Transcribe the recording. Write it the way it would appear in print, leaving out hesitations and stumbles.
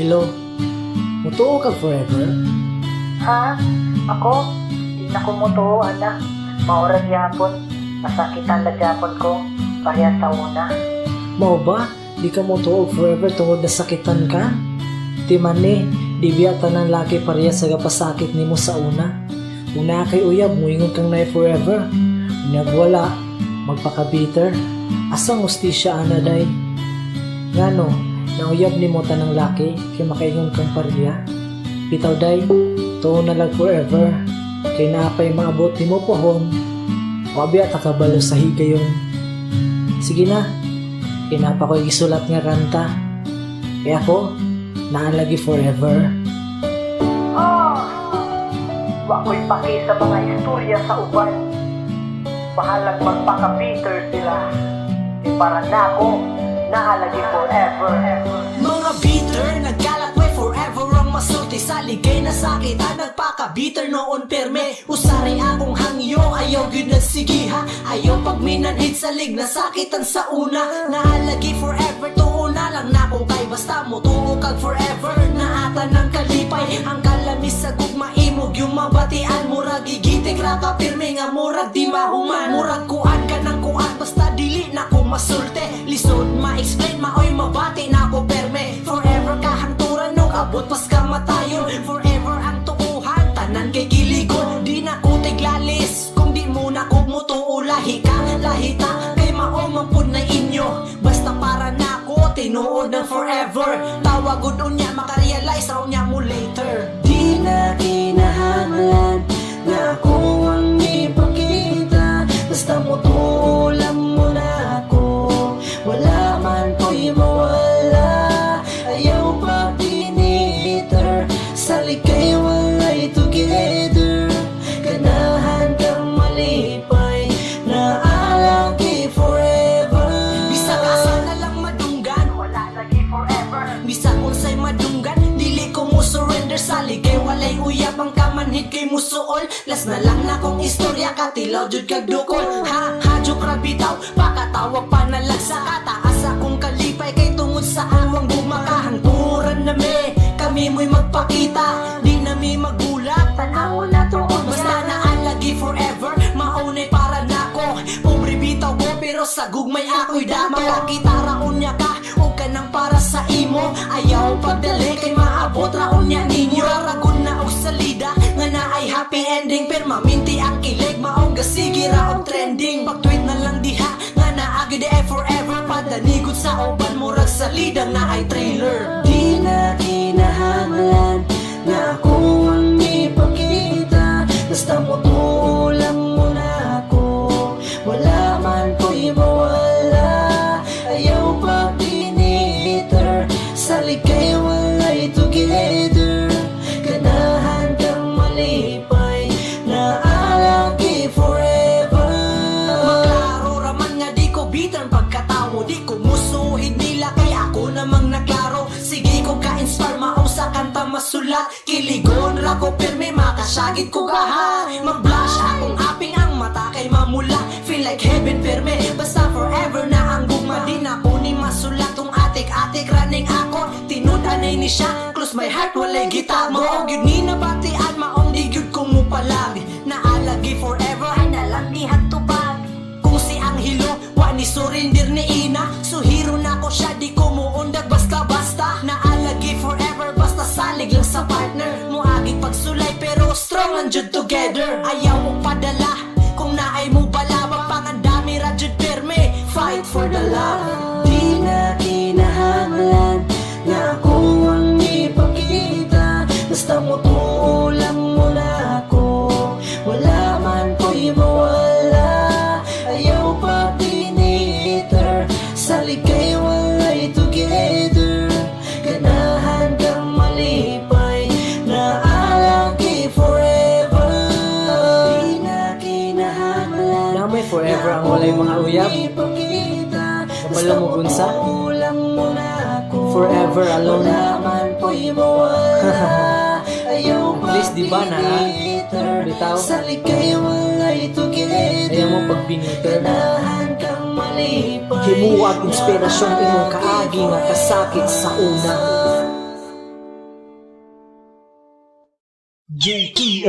Hello, mutuo ka forever? Ha? Ako? Di na ko mutuo, anak. Maurag yapon. Masakitan na yapon ko. Pareha sa una. Mao ba? Di ka mutuo forever tungod nasakitan ka? Di man ni, di biya tanang laki pareha sa gapasakit nimo sa una. Una kay uyab, muingon kang nay forever. Nagwala, magpaka-bitter. Asang ustisya ana day? Ngano, nauyab nimo tanang laki kay makaingon kang pareha? Bitaw day, tuon na lang forever. Kay napay maabot nimo pohon. Wabi at akabalo sa higayon. Sige na, kinapa ko'y gisulat nga kanta. Kaya ako, naalagi forever. Oh! Wa ko'y paki sa mga istorya sa uban. Bahalag magpaka-bitter sila. Di para na ako, naalagi forever. Mga bitter, nagkalat way forever ang masulti sa ligay na sakit nagpaka-bitter noon perme usari akong hangyo, ayaw yun nagsigiha. Ayaw pag minanhid sa lig na sakitan sa una. Naalagi forever, tuo na lang na kung kay basta mo tuo kag forever. Naata ng kalipay, ang kalamis sa gugma imog yung mabatian. Murag gigitik ra ka pirme nga murag di mahuman. Murag kuan ka ng kuan basta dili na ko masulte. Lisod ma-explain, maoy mabati na ko perme. Forever kahanturan no abot pas kamatayon. Forever ang tuuhan, tanan kay giligon. Di na ko tiglalis, kung di mo na ko mutuo. Lahi ka, lahita, kay maomampod na inyo. Basta para na ko, tinuod ng forever. Tawagod unya, makarealize raw niya mo later. Di na kinahanglan na ako ang ipakita. Basta mutuo lang mo na ako. Wala man ko'y mawala. Ayaw pa piniter. Sa likay walay together. Ganahan kang malipay. Naalagi forever. Bisa ka sana lang madunggan. Wala lagi forever. Bisa unsay madunggan. Dili ko mo surrender. Sa ligay walay uyab ang kamanhid kay musuol. Las na lang na kong istorya. Katilaw jud kag dukol. Hadyo krabitaw. Pakatawag pa na lang sa kataas akong kalipay. Kay tungod sa awang bumakahangturan na me. Kami mo'y magpakita. Di na mi magulat. Tanaw na tuon Basta naalagi forever. Maunay para nako. Pobre bitaw ko pero sa gugmay ako'y dama. Makakita raon niya ka o ka nang para sa imo. Ayaw pagdali kay maabot raon niya ninyo. Raragon na og salida nga na ay happy ending. Pero maminti ang kilig maong gasigi raon trending. Pag-tweet na lang diha nga naagi di ay forever. Padanigot sa uban murag salida na ay trailer. Di na kinahanglan na ako ang ipakita. Basta mutuo lang mo na ako. Wala man ko'y mawala. Ayaw pa piniter. Sa likay walay together. Ganahan kang malipay. Naalagi forever. Maklaro raman nga di ko bitter pagkatawo. Di ko musuhid nila kay ako namang naklaro. Sige ko ka-inspire maong sa kanta masulat. Kiligon ra ko pirme makasagit ko gaha. Mag-blush akong aping ang mata kay mamula. Feel like heaven pirme basta forever na ang gugma. Di na ko ni masulat tong atik-atik running ako. Tinudanay ni siya close my heart walay gita. Maog yun ni nabatian maong di yun ko mo palag. Naalagi forever ay nalang ni hatubag. Kung si Anghelo wa ni surrender ni Ina. So hero na ko siya di ko muundag basta-basta. Naalagi forever basta salig lang sa partner. Muagig pagsulay pero strong and jud together. Ayaw mo padala kung naay mo balawag. Pangandami ra jud perme. Fight for the love. Di na kinahanglan na ako ang ipakita. Basta mutuo lang mo na ako. Wala man ko'y mawala. Ayaw pa piniter. Sa likay walay together. Ganahan kang malipay. Naalagi forever. Di na kinahanglan Na may forever ang walay mga uyab. Kabalo mo gunsa? Forever alone. At least di ba na bitaw? Ayaw mo pag piniter. Himuwag inspirasyon imong kaagi nga kasakit sa una. JT